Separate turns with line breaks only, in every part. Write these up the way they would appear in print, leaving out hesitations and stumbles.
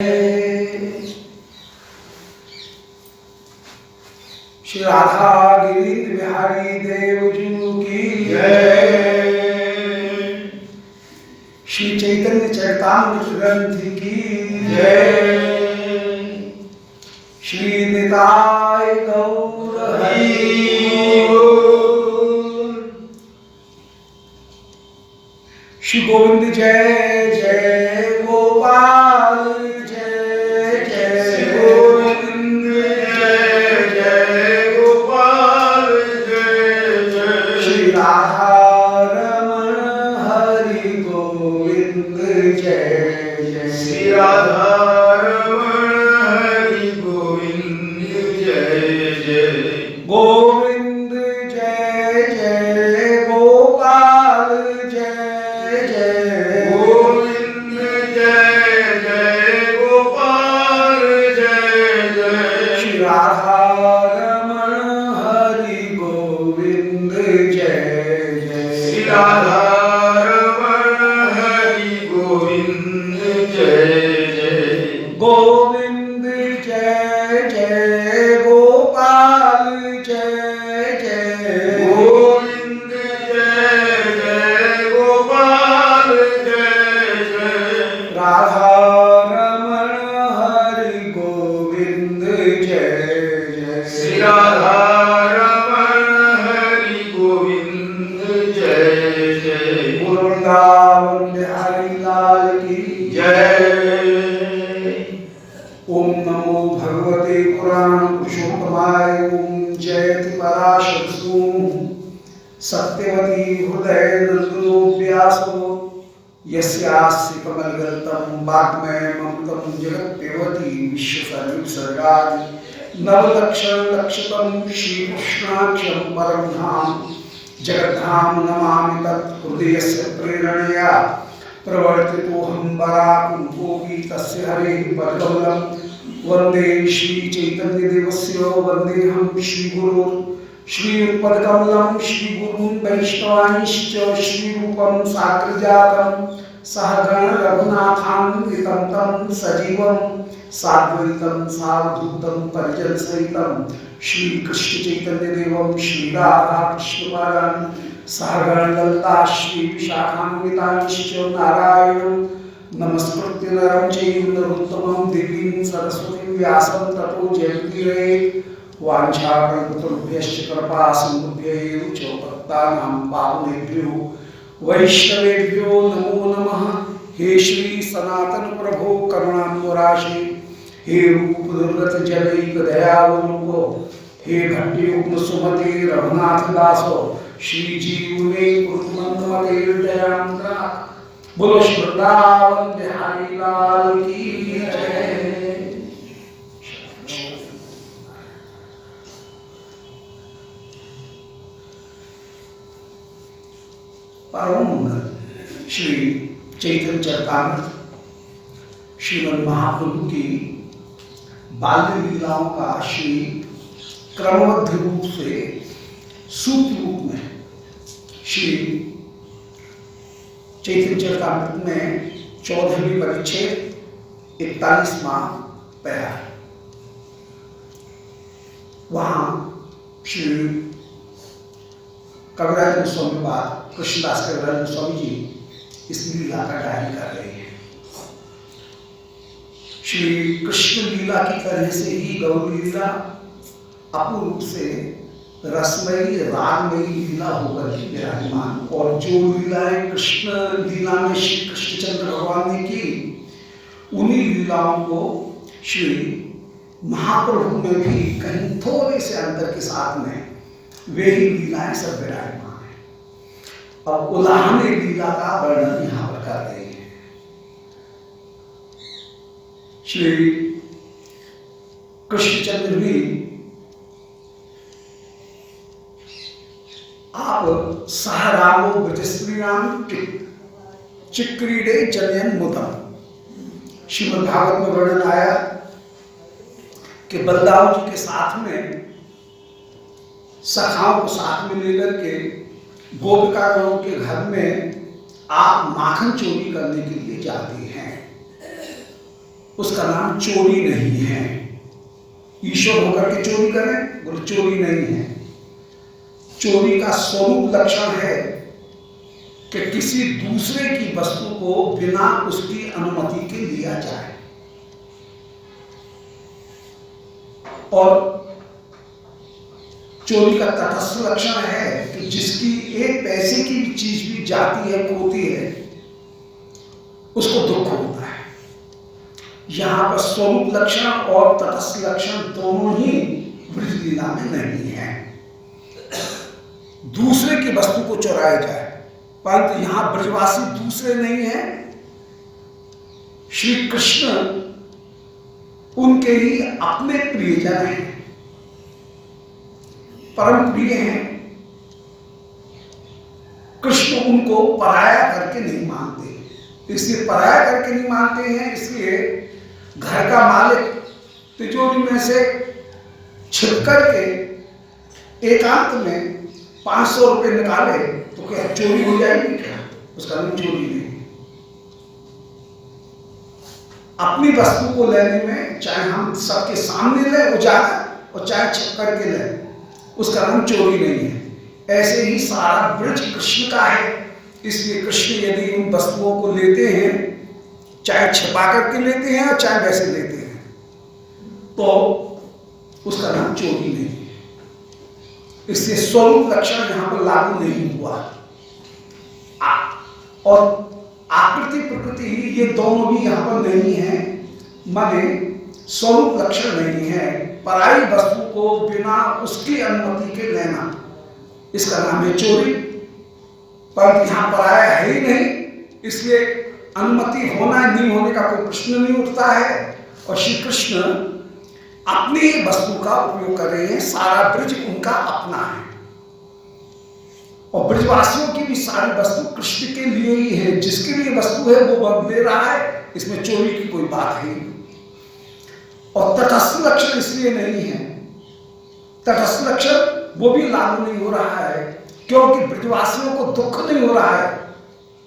श्री राधा गिरीन्द्र बिहारी देव जी की जय। श्री चैतन्य चरितामृत ग्रंथ की जय। श्री निताय गौर हरि बोल। श्री गोविंद जय जय गोपाल जय जय गोविंद जय जय गोपाल जय जय। श्री राधा रमण हरि गोविंद जय जय। श्री राधा रमण हरि गोविंद जय जय। गोविंद जय जय गोपाल जय जय गोविंद जय जय गोपाल जय जय। श्री राधा रमण हरि गोविंद जय जय। श्री राधा रमण हरि गोविंद जय जय। गोविंद जय जय गोपाल जय जय गोविंद जय जय गोपाल जय जय। राधा रमण हरि गोविंद जय जय। श्री राधा रमण हरि गोविंद जय जय। वृंदावन बिहारी लाल की जय। ओम नमो भगवते पुराण पुरुषोत्तमाय। ओम जयति पराशरसु सत्यवती हृदय नंदनो व्यासो यस्यास्ति कमलगल्तम वाग्मयममृतं जगत्पेवती विश्वसर्गसर्गादि नवलक्षण लक्षितं श्रीकृष्णाख्यं परं धाम जगद्धाम नमामि तत् हृदयस्य प्रेरणया प्रवर्तितोऽहं वराकुम्भोगी तस्य हरेः पदकमलं वन्दे श्री चैतन्यदेवस्य वन्देऽहं श्रीगुरुं श्रीयुतपदकमलं श्रीगुरुं वैष्णवांश्च श्रीरूपं साग्रजातं सहगण रघुनाथान्वितं तं सजीवं साद्वैतं सावधूतं परिजनसहितं श्रीकृष्ण चैतन्यदेवं श्रीराधाकृष्णपादान् सहगण ललिता श्री विशाखान्वितांश्च नारायणं नमस्कृत्य नरं चैव नरोत्तमं देवीं सरस्वतीं व्यासं ततो जयन्तीरे। वाञ्छाकल्पतरुभ्यश्च कृपा सिन्धुभ्यैव च भक्तानां पावनेभ्यो वैष्णवेभ्यो नमो नमः। हे श्री सनातन प्रभो करुणाम्बुराशे हे रूप दुर्गत जनैक दयावलोको हे भट्टयुग्म सुमते रघुनाथ दासो श्री जीव में कुरुमंदमते दयान्द्रा। बोलो श्री वृंदावन बिहारी लाल की जय। परम मंगल श्री चैतन्य चरितामृत श्रीमद् महाप्रभु की बाल्य लीलाओं का श्री क्रमबद्ध रूप से सूत्र रूप में श्री चैतन्य चरितामृत में 14वीं परिच्छेद 41वां पैरा। वहां श्री कविराज गोस्वामी बाद कृष्णदास कविराज गोस्वामी जी इस लीला का गायन कर रहे हैं। श्री कृष्ण लीला की तरह से ही गौर लीला अपूर्ण रूप से रसमयी रागमयी लीला होकर के विराजमान। और जो लीलाएं कृष्ण लीला में श्री कृष्णचंद्र भगवान ने की, उन्हीं लीलाओं को श्री महाप्रभु में भी कहीं थोड़े से अंतर के साथ में वे ही लीलाएं सब विराजमान है। अब उलाहने लीला का वर्णन यहाँ पर कर रहे हैं। श्री कृष्णचंद्र भी आप सहरामो ब्रजस्त्रीणाम चिक्रीडे जनयन मुदम। श्रीमद् भागवत में वर्णन आया कि बलदाऊ जी के साथ में सखाओं को साथ में लेकर के गोपिकागणों के घर में आप माखन चोरी करने के लिए जाते हैं। उसका नाम चोरी नहीं है। ईश्वर होकर के चोरी करें, बोले चोरी नहीं है। चोरी का स्वरूप लक्षण है कि किसी दूसरे की वस्तु को बिना उसकी अनुमति के लिया जाए। और चोरी का तटस्थ लक्षण है कि जिसकी एक पैसे की भी चीज भी जाती है, खोती है, उसको दुख होता है। यहां पर स्वरूप लक्षण और तटस्थ लक्षण दोनों ही ब्रज लीला में नहीं है। दूसरे की वस्तु को चुराया जाए, परंतु यहां ब्रजवासी दूसरे नहीं है, श्री कृष्ण उनके ही अपने प्रियजन हैं, परम प्रिय हैं। कृष्ण उनको पराया करके नहीं मानते। इसलिए पराया करके नहीं मानते हैं, इसलिए घर का मालिक तिजोरी में से छिप करके एकांत में 500 रुपए निकाले तो क्या चोरी हो जाएगी क्या? उसका नाम चोरी नहीं। अपनी वस्तु को लेने में चाहे हम सबके सामने ले उजागर और चाहे छिप करके ले, उसका नाम चोरी नहीं है। ऐसे ही सारा ब्रज कृष्ण का है। इसलिए कृष्ण यदि उन वस्तुओं को लेते हैं, चाहे छिपा करके लेते हैं और चाहे वैसे लेते हैं, तो उसका नाम चोरी नहीं है। इसलिए स्वरूप लक्षण यहां पर लागू नहीं हुआ। और आकृति प्रकृति ये दोनों भी यहां पर नहीं है, माने स्वरूप लक्षण नहीं है। पराई वस्तु को बिना उसकी अनुमति के लेना, इसका नाम है चोरी। पर यहां पराया है ही नहीं, इसलिए अनुमति होना नहीं होने का कोई प्रश्न नहीं उठता है। और श्री कृष्ण अपनी वस्तु का उपयोग कर रहे हैं, सारा ब्रज उनका अपना है। और ब्रजवासियों की भी सारी वस्तु कृष्ण के लिए ही है। जिसके लिए वस्तु है वो ले रहा है, इसमें चोरी की कोई बात है नहीं। और तटस्थ लक्षण इसलिए नहीं है, तटस्थ लक्षण वो भी लागू नहीं हो रहा है क्योंकि ब्रजवासियों को दुख नहीं हो रहा है।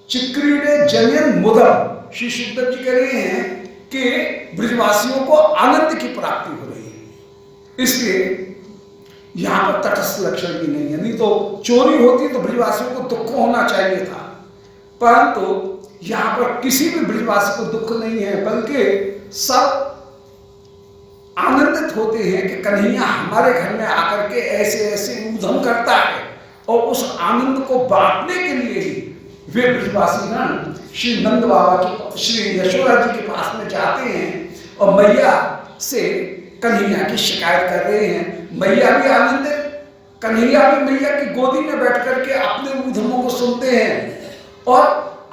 चिक्रीडे जनयन मुदम, श्री शुद्धदेव जी कह रहे हैं कि ब्रजवासियों को आनंद की प्राप्ति हो रही है, इसलिए यहां पर तटस्थ लक्षण भी नहीं है। नहीं तो चोरी होती तो ब्रजवासियों को दुख होना चाहिए था, परंतु यहां पर किसी भी ब्रजवासी को दुख नहीं है, बल्कि सब आनंदित होते हैं कि कन्हैया हमारे घर में आकर के ऐसे ऐसे ऊधम करता है। और उस आनंद को बांटने के लिए ही वे ब्रजवासी गण श्री नंद बाबा की, श्री यशोदा जी के पास में जाते हैं और मैया से कन्हैया की शिकायत कर रहे हैं। मैया भी आनंदित, कन्हैया भी मैया की गोदी में बैठ करके अपने ऊधमों को सुनते हैं और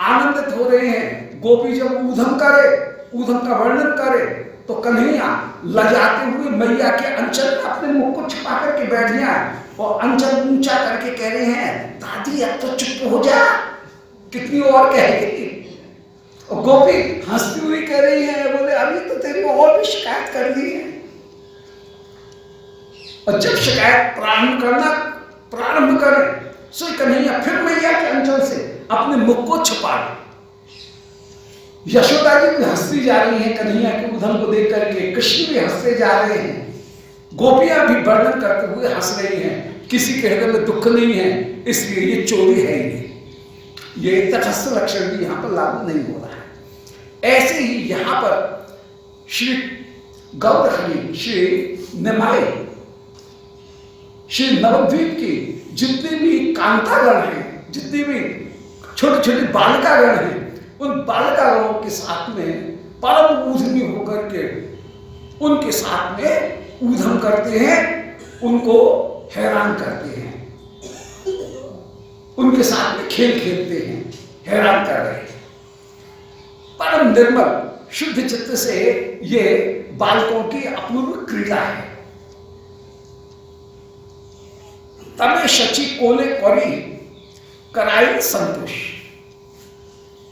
आनंदित हो रहे हैं। गोपी जब ऊधम करे, ऊधम का वर्णन करे, तो कन्हैया लजाते हुए मैया के अंचल में अपने मुख को छिपा करके बैठ जाए और अंचल ऊंचा करके कह रहे हैं, दादी अब तो चुप हो जा, कितनी और कहेगी। और गोपी हंसती हुई कह रही है, बोले अभी तो तेरी और भी शिकायत कर दी है। और जब शिकायत प्रारंभ करें, सो कन्हैया फिर मैया के अंचल से अपने मुख को छुपा ले। यशोदा जी भी हंसती जा रही हैं कन्हैया के उधम को देख करके, कृष्ण भी हंसते जा रहे हैं, गोपियां भी वर्णन करते हुए हंस रही हैं। किसी के हृदय में दुख नहीं है, इसलिए ये चोरी है ही नहीं। ये तटस्थ लक्षण भी यहां पर लागू नहीं हो रहा है। ऐसे ही यहां पर श्री गौरहरि, श्री निमाई, श्री नवद्वीप की जितने भी कांतागण हैं, जितने भी छोटे छोटे बालिकागण हैं, उन बालिकागणों के साथ में परम ऊधमी होकर के उनके साथ में ऊधम करते हैं, उनको हैरान करते हैं, उनके साथ में खेल खेलते हैं, हैरान कर रहे हैं। परम निर्मल शुद्ध चित्त से ये बालकों की अपूर्व क्रीड़ा है। तमे शची कोले करी कराई संतोष,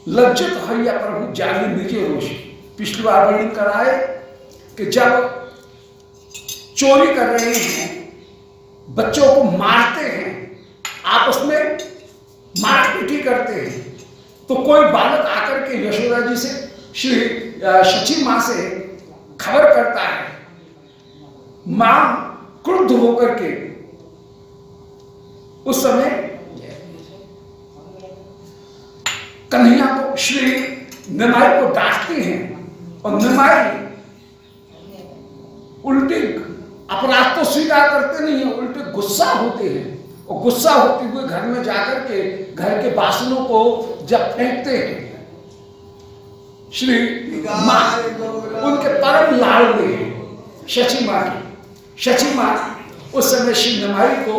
लज्जित हैया प्रभु जानी निजे रोष। पिछली बार वर्णन कराए कि जब चोरी कर रहे हैं, बच्चों को मारते हैं, आपस में मारपीटी करते हैं, तो कोई बालक आकर के यशोदा जी से, श्री शची मां से मां क्रुद्ध होकर के उस समय कन्हैया को, श्री निमाई को डांटते हैं और निमाई उल्टे अपराध तो स्वीकार करते नहीं है, उल्टे गुस्सा होते हैं और गुस्सा होते हुए घर में जाकर के घर के बासनों को जब फेंकते हैं, श्री मां उनके परम लाडले शची मां की, शची मां उस समय श्री निमाई को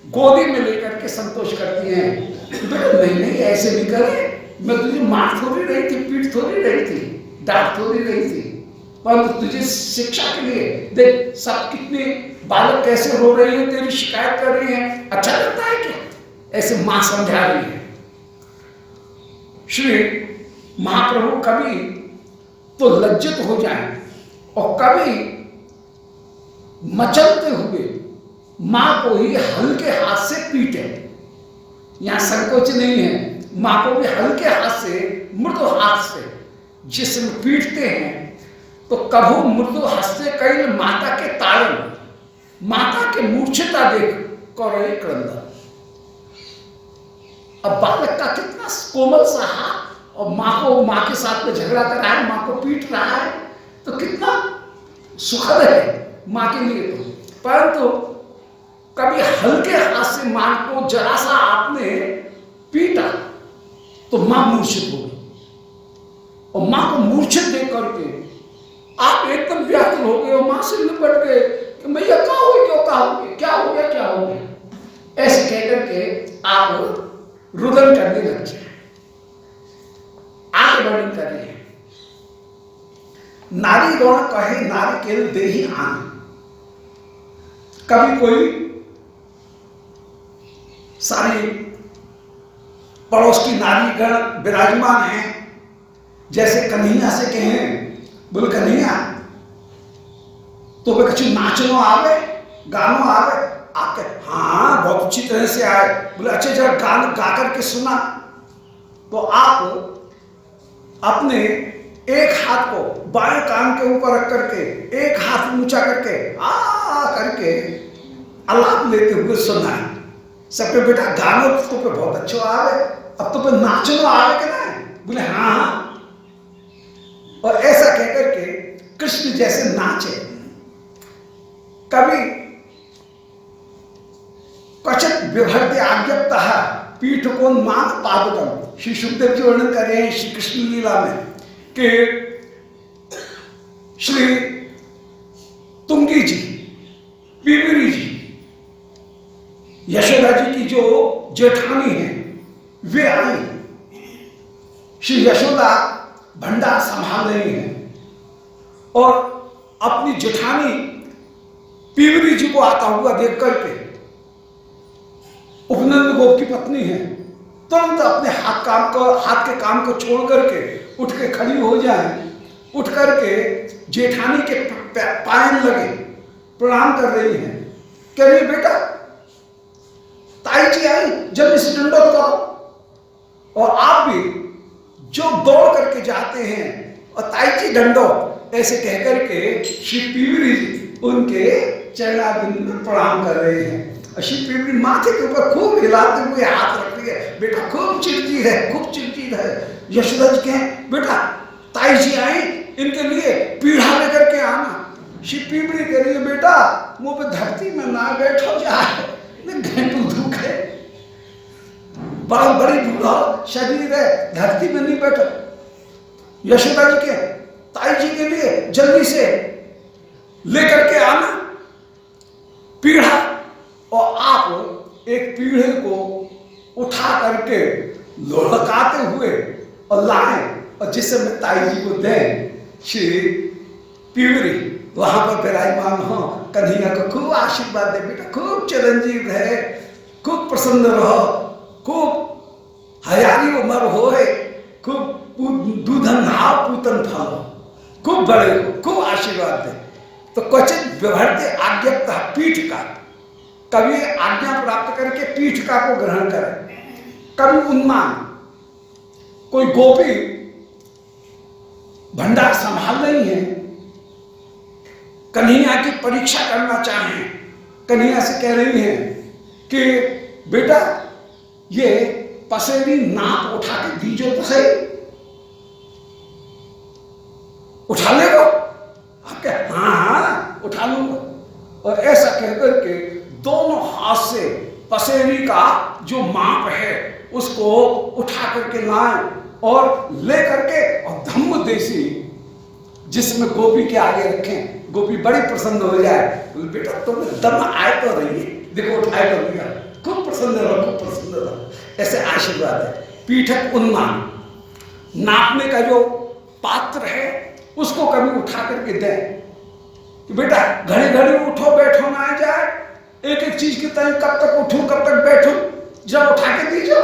गोदी में लेकर के संतोष करती हैं। बेटा नहीं नहीं ऐसे नहीं करे, मैं तुझे मार थोड़ी रही थी, पीट थोड़ी रही थी, डांट थोड़ी रही थी, पर तुझे शिक्षा के लिए देख सब कितने बालक कैसे रो रहे हैं, तेरी शिकायत कर रहे हैं, अच्छा लगता है क्या? ऐसे मां समझा रही है। श्री महाप्रभु कभी तो लज्जित हो जाए और कभी मचलते हुए मां को ही हल्के हाथ से पीटे, यहां संकोच नहीं है, मां को भी हल्के हाथ से, मृदु हाथ से जिसमें पीटते हैं तो कभू मृदु हस्ते कई माता के ताड़न, माता के मूर्छिता देख कर क्रंदा। अब बालक का कितना कोमल सा हाथ और मां के साथ में झगड़ा कर रहा है, मां को पीट रहा है, तो कितना सुखद है मां के लिए। तो परंतु कभी हल्के हाथ से मां को जरा सा आपने पीटा तो मां मूर्छित होगी और मां को मूर्छित देख करके आप एकदम व्याकुल हो गए और मां से निपट गए कि भैया क्या हो गया, क्या हो गया, क्या हो गया, क्या हो गया, ऐसे कहकर के आप रुदन करने लग जाए, आगे वर्णन कर रहे हैं। नारी गौण कहे नारी केल देही आन। कभी कोई सारी पड़ोस की नारीगण विराजमान है, जैसे कन्हैया से कहें, बोले कन्हैया तो वे कुछ नाचनो आवे, गानो आवे, आपके हाँ बहुत अच्छी तरह से आए, बोले अच्छे जरा गान गा करके सुना, तो आप अपने एक हाथ को बाएं कान के ऊपर रख करके एक हाथ ऊंचा करके आ करके आलाप लेते हुए सुना। सबके बेटा गानो तो पे बहुत अच्छा आवे, अब तो पे नाचनो आवे के ना, बोले हाँ हाँ, और ऐसा कहकर के कृष्ण जैसे नाचे। कभी क्वचित विभर्ति आज्ञप्तः पीठकोन्माद पादुकम। श्री सुखदेव जी वर्णन कर रहे हैं श्री कृष्ण लीला में कि श्री तुंगी जी, पीवरी जी, यशोदा जी की जो जेठानी है वे आई। श्री यशोदा भंडार संभाल रही है और अपनी जेठानी पीवरी जी को आता हुआ देख करके, उपनंद गोप की पत्नी है, तुरंत अपने हाथ के काम को छोड़ करके उठ के खड़ी हो जाए, उठ करके जेठानी के पायन लगे प्रणाम कर रही है, कह रही बेटा ताई जी आई, जल्दी से दंडोत करो। और आप भी जो दौड़ करके जाते हैं और ताई जी दंडोत ऐसे कहकर के श्री पीवरी जी उनके चरणाबिंद में प्रणाम कर रहे हैं। और श्री पीवरी माथे के ऊपर खूब हिलाते हुए हाथ रख रही है, बेटा खूब चिड़चिड़ है, खूब चिड़चिड़ है। यशोदा जी कहें बेटा ताई जी आई, इनके लिए पीढ़ा लेकर के आना। श्री पीवरी कह रही है बेटा मुंह पे धरती में ना बैठो जाए, घंटू दुख है, बड़ी बूढ़ा शरीर है, धरती में नहीं बैठो। यशोदा जी के ताई जी के लिए जल्दी से लेकर के आना पीढ़ा, और आप एक पीढ़े को उठा करके लुढ़काते हुए और लाए और जिस समय ताई जी को दें। श्री पीवरी वहां पर विराजमान हो, कन्हैया को खूब आशीर्वाद दे, बेटा खूब चिरंजीव रहे, खूब प्रसन्न रहो, खूब हयाली उम्र हो, खूब दूधन हाव पूतन फल, खूब बड़े हो, खूब आशीर्वाद दे। तो क्वचित विभर्ति आज्ञप्तः पीठ का, कभी आज्ञा प्राप्त करके पीठ का को ग्रहण करे। कभी उन्मान, कोई गोपी भंडार संभाल रही है कन्हैया की परीक्षा करना चाहें, कन्हैया से कह रही हैं कि बेटा ये पसेरी नाप उठा के दीजो, पसेरी उठा ले वो। आप क्या? हाँ हाँ उठा लूंगा। और ऐसा कहकर के दोनों हाथ से पसेरी का जो माप है उसको उठा करके लाए और ले करके और धम्म देसी जिसमें गोपी के आगे रखें, गोपी बड़ी प्रसन्न हो जाए। बेटा तुम्हें दम आए तो रही, देखो उठाए तो लिया, खूब प्रसन्न रहो, खूब प्रसन्न रहो, ऐसे आशीर्वाद है। पीठक उन्मान, नापने का जो पात्र है उसको कभी उठा करके दें कि बेटा घड़ी घड़ी उठो बैठो ना आ जाए, एक एक चीज की तरह कब तक उठूं कब तक बैठूं, जब उठा के दीजिए।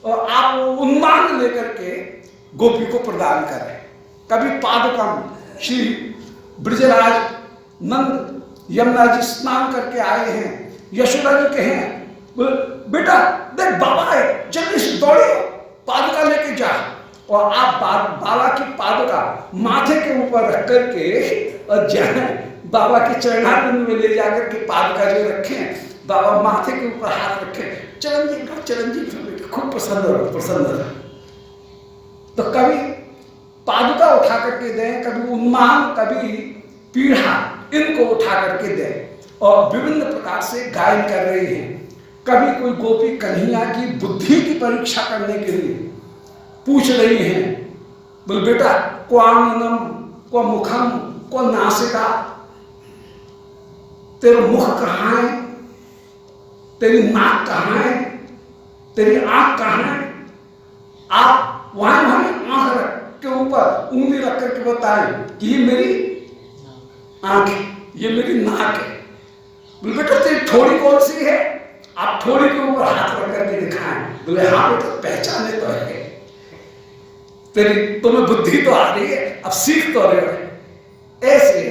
और आप उन्मान लेकर के गोपी को प्रदान करें। कभी पादुकम, श्री ब्रजराज नंद यमुना जी स्नान करके आए हैं, यशोदा जी कहें बेटा देख बाबा है, जल्दी से दौड़ियो पादुका लेके जा। और आप बाबा की पादुका माथे के ऊपर रख करके और जाए बाबा के चरणारविंद में ले जाकर के पादुका जो रखें, बाबा माथे के ऊपर हाथ रखें, चिरंजीव खूब प्रसन्न रहो, प्रसन्न रहो। तो कभी पादुका उठा करके दें, कभी उन्मान, कभी पीढ़ा, इनको उठा करके दें। और विभिन्न प्रकार से गायन कर रही हैं। कभी कोई गोपी कन्हैया की बुद्धि की परीक्षा करने के लिए पूछ रही हैं, बोल बेटा को आननम, को मुखम, को नासिका, तेरा मुख कहाँ है, तेरी नाक कहाँ है, तेरी आंख कहाँ है। आप वहां आंख रख के ऊपर उंगली रख करके बताएं कि ये मेरी आंख है, ये मेरी नाक है। बोले बेटा तेरी ठोड़ी कौन सी है, आप ठोड़ी के ऊपर हाथ रख करके दिखाएं। बोले हाँ बेटा पहचाने तो है, तेरी तुम्हें बुद्धि तो आ रही है, अब सीख तो रहे हो। ऐसे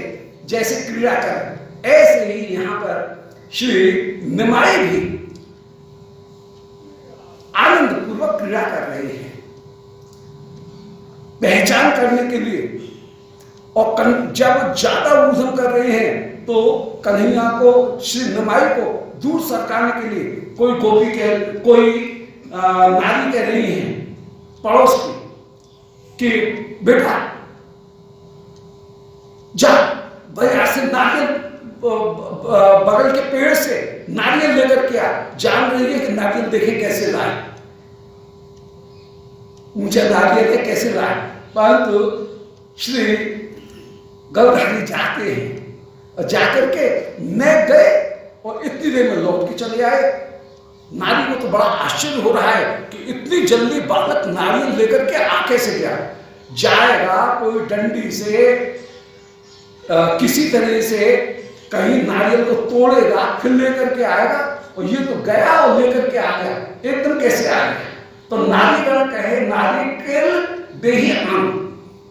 जैसे क्रिया कर, ऐसे ही यहां पर श्री निमाई भी आनंद पूर्वक क्रिया कर रहे हैं पहचान करने के लिए। और जब ज्यादा ऊधम कर रहे हैं तो कन्हैया को, श्री निमाई को दूर सरकाने के लिए कोई गोपी के, कोई नारी कह रही है पड़ोस की कि बेटा जा बाजार से नारियल, बगल के पेड़ से नारियल लेकर के आ। जान रही है कि नारियल देखे कैसे लाए, ऊंचा नारियल है कैसे लाए। परंतु श्री गौरहरि जाते हैं और जाकर के मैं गए और इतनी देर में लौट के चले आए। नारी को तो बड़ा आश्चर्य हो रहा है कि इतनी जल्दी बालक नारियल लेकर के आके से गया। जाएगा कोई डंडी से किसी तरह से कहीं नारियल को तोड़ेगा फिर लेकर के आएगा, और ये तो गया और लेकर के आ गया, एकदम कैसे आ गया। तो नारीगण कहे नारिकेल देही आम,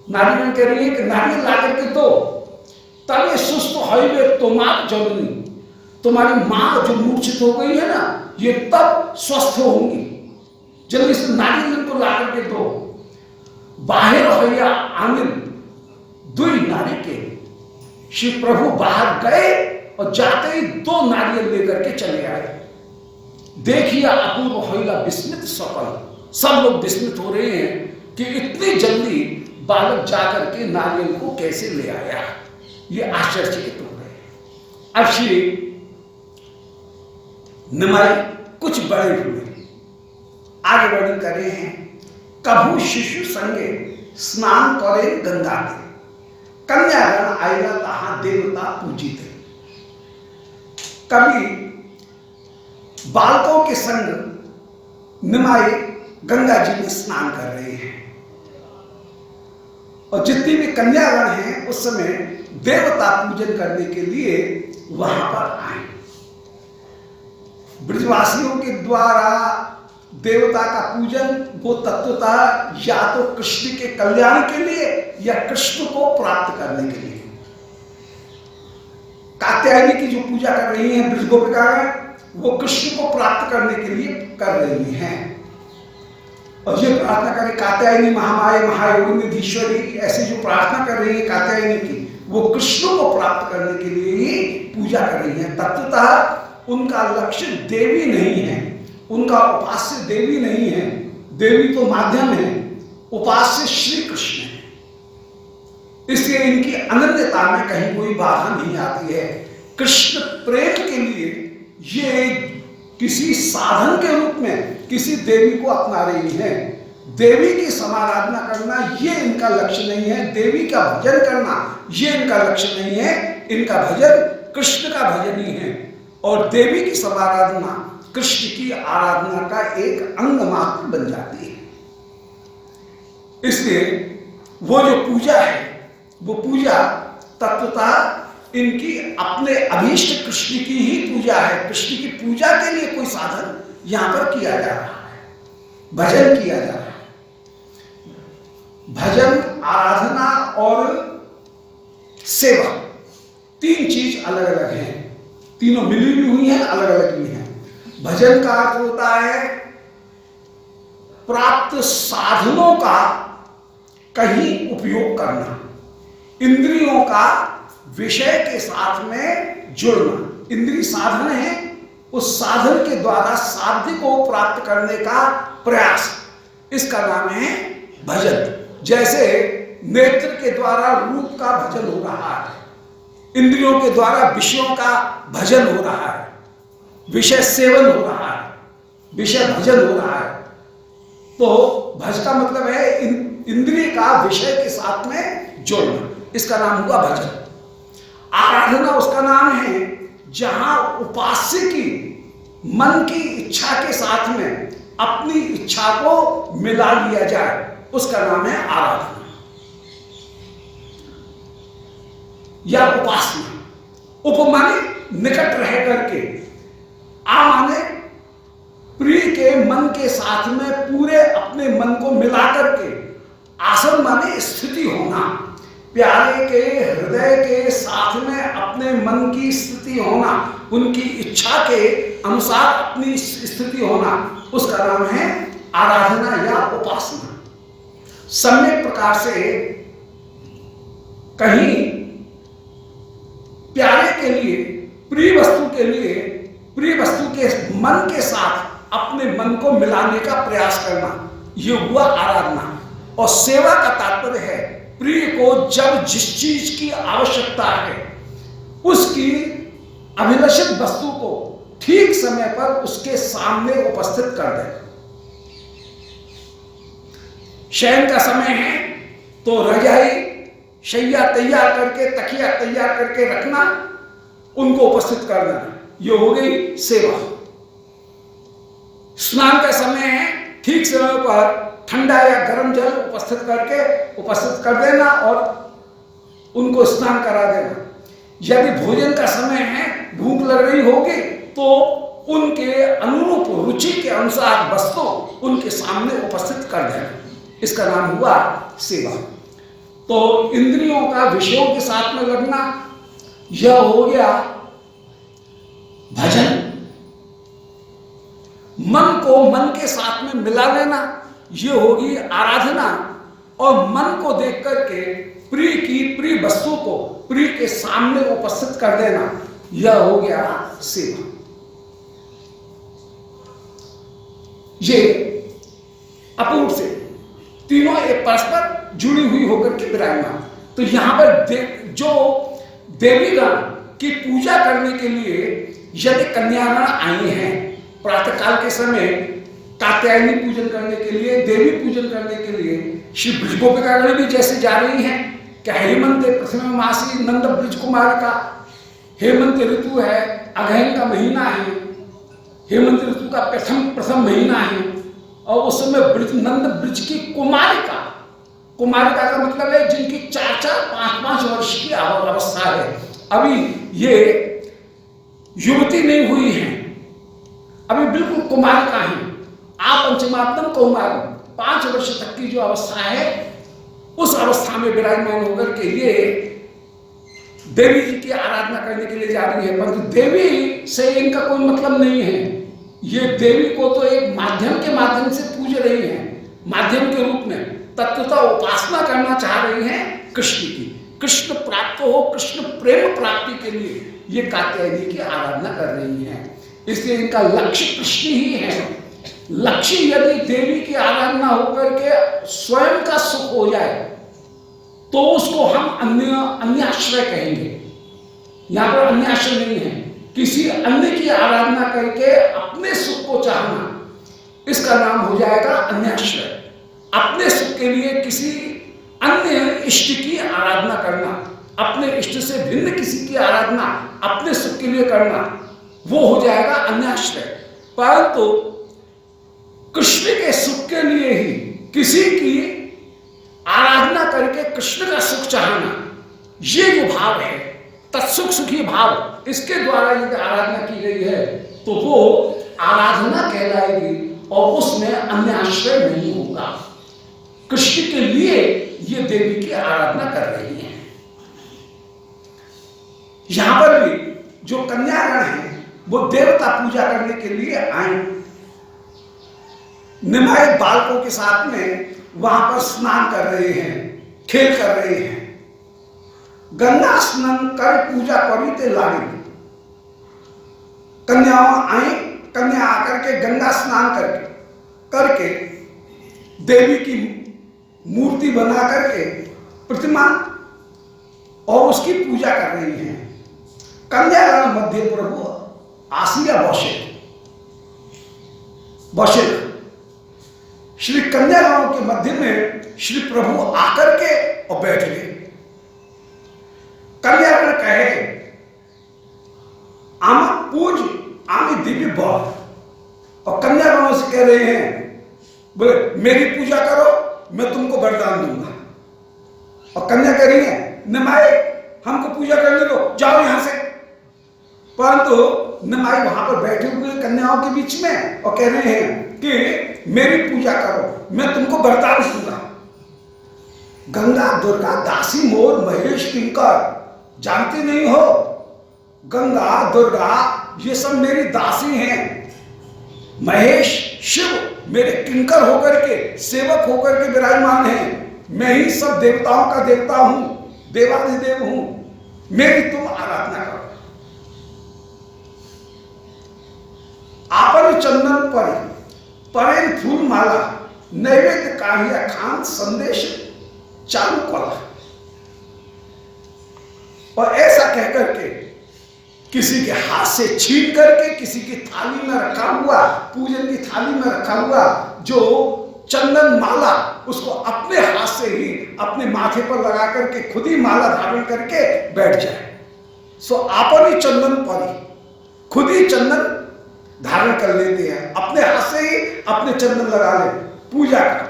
नारीगण कह रही है कि नारियल ला करके दो, तब ये सुस्त होइबे तुम्हार जननी, तुम्हारी माँ जो मूर्छित हो गई है ना, ये तब स्वस्थ होंगी, जल्दी से नारियल को ला करके दो। बाहर होया आमिर दुई नारी के, श्री प्रभु बाहर गए और जाते ही दो नारियल लेकर के चले आए। देखिए अपूर्व होइला विस्मित सफल, सब लोग विस्मित हो रहे हैं कि इतनी जल्दी बालक जाकर के नारियल को कैसे ले आया, ये आश्चर्यचकित हो गए। अब श्री निमाई कुछ बड़े हुए, आगे वर्णन कर रहे हैं। कभू शिशु संगे स्नान करे गंगा के, कन्यागण आएगा तहां देवता पूजित। कभी बालकों के संग निमाई गंगा जी में स्नान कर रहे हैं, और जितनी भी कन्यागण हैं उस समय देवता पूजन करने के लिए वहां पर आए। ब्रजवासियों के द्वारा देवता का पूजन वो तत्वता या तो कृष्ण के कल्याण के लिए या कृष्ण को प्राप्त करने के लिए। कात्यायनी की जो पूजा कर रही हैं ब्रज गोपिकाएं, वो कृष्ण को प्राप्त करने के लिए कर रही हैं, और ये प्रार्थना करें कात्यायनी महामाया महायोगिनीधीश्वरी, ऐसी जो प्रार्थना कर रही है कात्यायनी की, वो कृष्ण को प्राप्त करने के लिए ही पूजा कर रही है। तत्वतः उनका लक्ष्य देवी नहीं है, उनका उपास्य देवी नहीं है, देवी तो माध्यम है, उपास्य श्री कृष्ण है। इसलिए इनकी अनन्यता में कहीं कोई बाधा नहीं आती है। कृष्ण प्रेम के लिए ये किसी साधन के रूप में किसी देवी को अपना रही है। देवी की समाराधना करना ये इनका लक्ष्य नहीं है, देवी का भजन करना ये इनका लक्ष्य नहीं है। इनका भजन कृष्ण का भजन ही है और देवी की समाराधना कृष्ण की आराधना का एक अंग मात्र बन जाती है। इसलिए वो जो पूजा है वो पूजा तत्वतः इनकी अपने अभीष्ट कृष्ण की ही पूजा है। कृष्ण की पूजा के लिए कोई साधन यहां पर किया जा रहा है, भजन किया जा रहा है। भजन, आराधना और सेवा तीन चीज अलग अलग हैं, तीनों मिली भी हुई हैं, अलग अलग भी हैं। भजन का अर्थ होता है प्राप्त साधनों का कहीं उपयोग करना, इंद्रियों का विषय के साथ में जुड़ना। इंद्रिय साधन है, उस साधन के द्वारा साध्य को प्राप्त करने का प्रयास, इसका नाम है भजन। जैसे नेत्र के द्वारा रूप का भजन हो रहा है, इंद्रियों के द्वारा विषयों का भजन हो रहा है, विषय सेवन हो रहा है, विषय भजन हो रहा है। तो भज का मतलब है इंद्रिय का विषय के साथ में जोड़ना, इसका नाम हुआ भजन। आराधना उसका नाम है जहां उपास्य की मन की इच्छा के साथ में अपनी इच्छा को मिला लिया जाए, उसका नाम है आराधना या उपासना। उप माने निकट रह करके, आ माने प्रिय के मन के साथ में पूरे अपने मन को मिला करके, आसन माने स्थिति होना, प्यारे के हृदय के साथ में अपने मन की स्थिति होना, उनकी इच्छा के अनुसार अपनी स्थिति होना, उसका नाम है आराधना या उपासना। सम्यक प्रकार से कहीं प्यारे के लिए, प्रिय वस्तु के लिए, प्रिय वस्तु के मन के साथ अपने मन को मिलाने का प्रयास करना, यह हुआ आराधना। और सेवा का तात्पर्य है प्रिय को जब जिस चीज की आवश्यकता है उसकी अभिलषित वस्तु को ठीक समय पर उसके सामने उपस्थित कर दे। शयन का समय है तो रजाई शैया तैयार करके, तकिया तैयार करके रखना, उनको उपस्थित कर देना, ये हो गई सेवा। स्नान का समय है, ठीक समय पर ठंडा या गर्म जल उपस्थित कर देना और उनको स्नान करा देना। यदि भोजन का समय है, भूख लग रही होगी तो उनके अनुरूप रुचि के अनुसार वस्तु उनके सामने उपस्थित कर देना, इसका नाम हुआ सेवा। तो इंद्रियों का विषयों के साथ में लगना, यह हो गया भजन। मन को मन के साथ में मिला लेना, यह होगी आराधना। और मन को देख करके प्रिय की प्रिय वस्तु को प्रिय के सामने उपस्थित कर देना, यह हो गया सेवा। ये अपूर्व से तीनों एक परस्पर जुड़ी हुई होकर के विराजमान। तो यहां पर जो देवीगण की पूजा करने के लिए यदि कन्यागण आई हैं, प्रातःकाल के समय कात्यायनी पूजन करने के लिए, देवी पूजन करने के लिए श्री ब्रजगोपिकागण भी जैसे जा रही हैं कि हेमंत प्रथम मासी नंद ब्रज कुमार का हेमंत ऋतु है, अगहन का महीना है, हेमंत ऋतु का प्रथम महीना है और उस समय नंद ब्रज की कुमारिका का मतलब है जिनकी 4-5 वर्ष की अवस्था है, अभी ये युवती नहीं हुई है, अभी बिल्कुल कुमारिका है। आप पंचमात्म कौमार 5 वर्ष तक की जो अवस्था है उस अवस्था में विराजमान होकर के ये देवी जी की आराधना करने के लिए जा रही है। परंतु देवी से इनका कोई मतलब नहीं है, ये देवी को तो एक माध्यम के माध्यम से पूज रही है, माध्यम के रूप में तत्वतः उपासना करना चाह रही हैं कृष्ण की। कृष्ण प्राप्त हो, कृष्ण प्रेम प्राप्ति के लिए ये कात्यायनी की आराधना कर रही हैं। इसलिए इनका लक्ष्य कृष्ण ही है। लक्ष्य यदि देवी की आराधना होकर के स्वयं का सुख हो जाए तो उसको हम अन्याश्रय कहेंगे। यहां पर अन्याश्रय नहीं है, किसी अन्य की आराधना करके अपने सुख को चाहना, इसका नाम हो जाएगा अन्याश्रय। अपने सुख के लिए किसी अन्य इष्ट की आराधना करना, अपने इष्ट से भिन्न किसी की आराधना अपने सुख के लिए करना, वो हो जाएगा अन्याश्रय। परंतु कृष्ण के सुख के लिए ही किसी की आराधना करके कृष्ण का सुख चाहना, ये जो भाव है तत्सुख सुखी भाव, इसके द्वारा यदि आराधना की गई है तो वो आराधना कहलाएगी और उसमें अन्य आश्रय नहीं होगा। कृष्ण के लिए ये देवी की आराधना कर रही है। यहां पर भी जो कन्यागण है वो देवता पूजा करने के लिए आए, निमाय बालकों के साथ में वहां पर स्नान कर रहे हैं, खेल कर रहे हैं। गंगा स्नान कर पूजा करी लागे, कन्याओं आई, कन्या आकर के गंगा स्नान करके देवी की मूर्ति बना करके प्रतिमा और उसकी पूजा कर रही हैं। कन्यागण मध्य प्रभु आसिया बौशिक श्री कन्यागणों के मध्य में श्री प्रभु आकर के और बैठ गए। कन्यागण कहे आम पूज आमी दिव्य बहुत, और कन्यागणों से कह रहे हैं बोले मेरी पूजा करो, मैं तुमको वरदान दूंगा। और कन्या कह रही है निमाई हमको पूजा करने दो, जाओ यहां से। परंतु निमाई वहां पर बैठे हुए कन्याओं के बीच में और कह रहे हैं कि मेरी पूजा करो, मैं तुमको वरदान दूंगा। गंगा दुर्गा दासी मोर महेश किंकर, जानते नहीं हो गंगा दुर्गा ये सब मेरी दासी हैं। महेश शिव मेरे किंकर होकर के, सेवक होकर के विराजमान हैं। मैं ही सब देवताओं का देवता हूं, देवाधिदेव हूं, मेरी तुम आराधना करो। आपन चंदन पर परेन फूल माला, नैवेद्य काढ़िया खान संदेश चालू कला। और ऐसा कहकर के किसी के हाथ से छीन करके किसी की थाली में रखा हुआ, पूजन की थाली में रखा हुआ जो चंदन माला, उसको अपने हाथ से ही अपने माथे पर लगा करके खुद ही माला धारण करके बैठ जाए। सो आपन ही चंदन पर खुद ही चंदन धारण कर लेते हैं, अपने हाथ से ही अपने चंदन लगा ले पूजा का।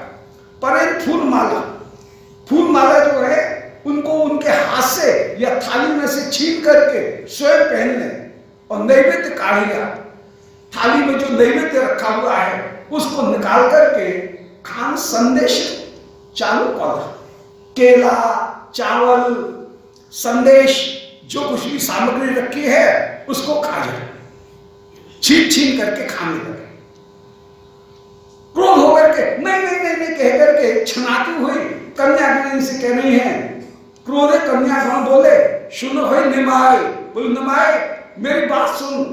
पर फूल माला जो है उनको उनके हाथ से या थाली में से छीन करके स्वयं पहन ले। और नैवेद्य काढ़िया, थाली में जो नैवेद्य रखा हुआ है उसको निकाल करके खान संदेश चालू कर, केला चावल संदेश जो कुछ भी सामग्री रखी है उसको खा जाए, छीन छीन करके खाने लगे। क्रोध होकर के नहीं नहीं नहीं नहीं कह करके छनाती हुई कन्यागण से कह रही है। क्रोधे कन्यागण बोले सुनो भाई निमाय, बोले निमाय मेरी बात सुन।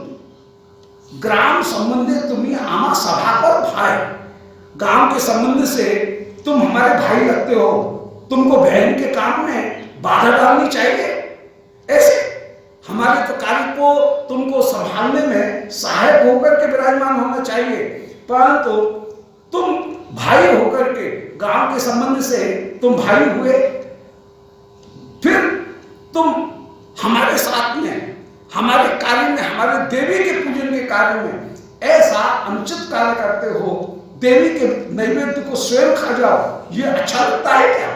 ग्राम संबंधी तुम्हें आमा सभा पर भाई, गांव के संबंध से तुम हमारे भाई लगते हो, तुमको बहन के काम में बाधा डालनी चाहिए। ऐसे हमारे तो कार्य को तुमको संभालने में सहायक होकर के विराजमान होना चाहिए, परंतु तुम भाई होकर के गांव के संबंध से तुम भाई हुए, फिर तुम हमारे साथ में हमारे कार्य में, हमारे देवी के पूजन के कार्य में ऐसा अनुचित कार्य करते हो, देवी के नैवेद्य को स्वयं खा जाओ, ये अच्छा लगता है क्या?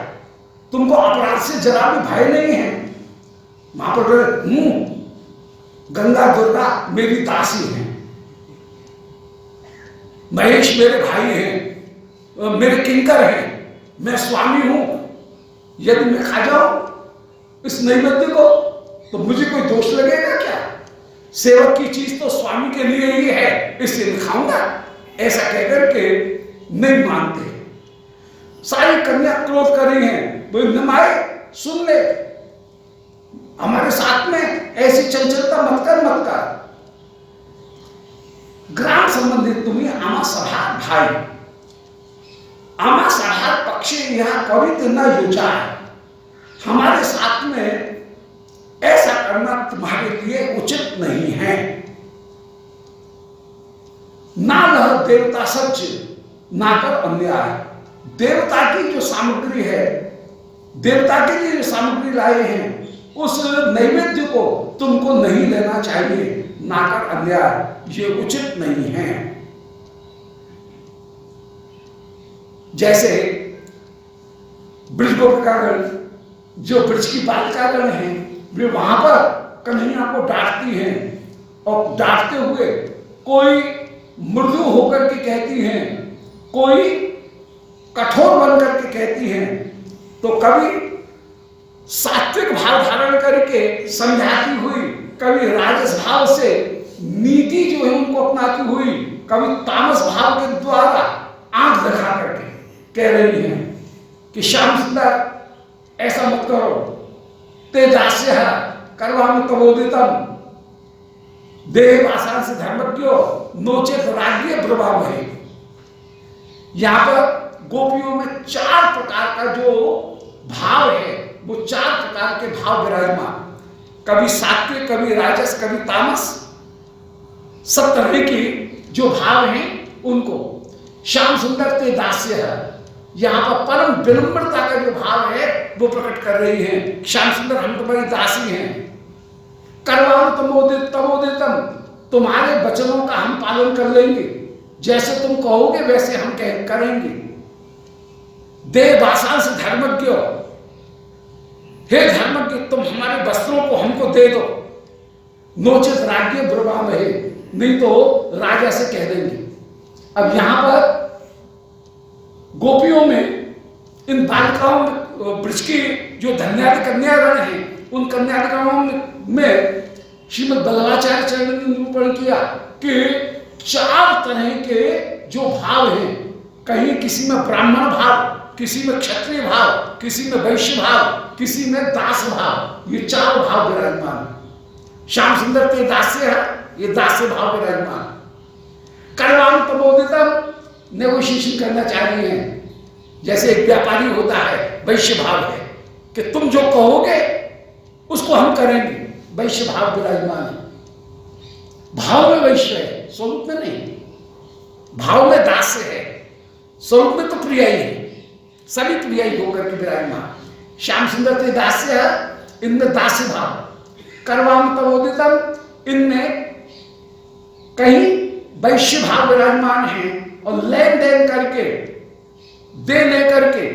तुमको अपराध से जरा भी भय नहीं है? वहां पर गंगा दुर्गा मेरी दासी है, महेश मेरे भाई हैं, मेरे किंकर हैं, मैं स्वामी हूं। यदि मैं खा जाऊं इस नैवेद्य को तो मुझे कोई दोष लगेगा क्या? सेवक की चीज तो स्वामी के लिए ही है, इसलिए मैं खाऊंगा। ऐसा कहकर के नहीं मानते। सारी कन्या क्रोध कर रही हैं, बोले निमाय सुन ले, हमारे साथ में ऐसी चंचलता मत कर मत कर। ग्राम संबंधित तुम्हें आमा सभार भाई, आमा सभार पक्षी यहां कवित न योचा है। हमारे साथ में ऐसा करना तुम्हारे लिए उचित नहीं है। ना लह देवता सच ना कर अन्याय। देवता की जो सामग्री है, देवता के लिए जो सामग्री लाए हैं, उस नैवेद्य को तुमको नहीं लेना चाहिए। ना कर अन्याय, ये उचित नहीं है। जैसे ब्रज गोपिकागण, जो ब्रज की बालिकागण है, वे वहां पर कन्हैया को डांटती हैं और डांटते हुए कोई मृदु होकर के कहती हैं, कोई कठोर बन करके कहती हैं। तो कभी सात्विक भाव धारण करके समझाती हुई, कभी राजस भाव से नीति जो है उनको अपनाती हुई, कभी तामस भाव के द्वारा आंख दिखा करके कह रही हैं कि श्याम सुंदर ऐसा मत करो, ते दास्य कर्वाम तबोदितम देव आसान से धर्मज्ञो नोचेत राज्य प्रभाव है। यहां पर गोपियों में 4 प्रकार का जो भाव है, वो 4 प्रकार के भाव विराजमान, कभी सात्विक, कभी राजस, कभी तामस, सब तरह के जो भाव हैं उनको श्याम सुंदर ते दास्य है। यहां पर परम विनम्रता का जो भाव है वो प्रकट कर रही है। श्याम सुंदर हम तुम्हारी दासी हैं। करवाम तमोदितम, तुम्हारे वचनों का हम पालन कर लेंगे, जैसे तुम कहोगे वैसे हम करेंगे। देव आसान से धर्मज्ञ, हे धर्मज्ञ तुम हमारे वस्त्रों को हमको दे दो। नोचित राज्य ब्रवाम है, नहीं तो राजा से कह देंगे। अब यहां पर गोपियों में, इन बालिकाओं में, ब्रज की जो धन्यादि कन्यागण है, उन कन्यागणों में श्रीमद् बल्लभाचार्य चरण ने निरूपण किया कि 4 तरह के जो भाव हैं, कहीं किसी में ब्राह्मण भाव, किसी में क्षत्रिय भाव, किसी में वैश्य भाव, किसी में दास भाव, ये 4 भाव विराजमान। श्याम सुंदर के दास्य है, ये दास्य भाव विराजमान। कर्वाम तमोदितम, नेगोशिएशन करना चाह रही हैं। जैसे एक व्यापारी होता है, वैश्य भाव है कि तुम जो कहोगे उसको हम करेंगे, वैश्य भाव विराजमान है। भाव में वैश्य है, स्वरूप में नहीं। भाव में दास्य है, स्वरूप में तो प्रियाई है, सभी प्रियाई होकर के विराजमान। श्याम सुंदर के दास्य है, इनमें दास्य भाव। कर्वाम तमोदितम, इनमें कहीं वैश्य भाव विराजमान है और लेन देन करके, दे लेकर के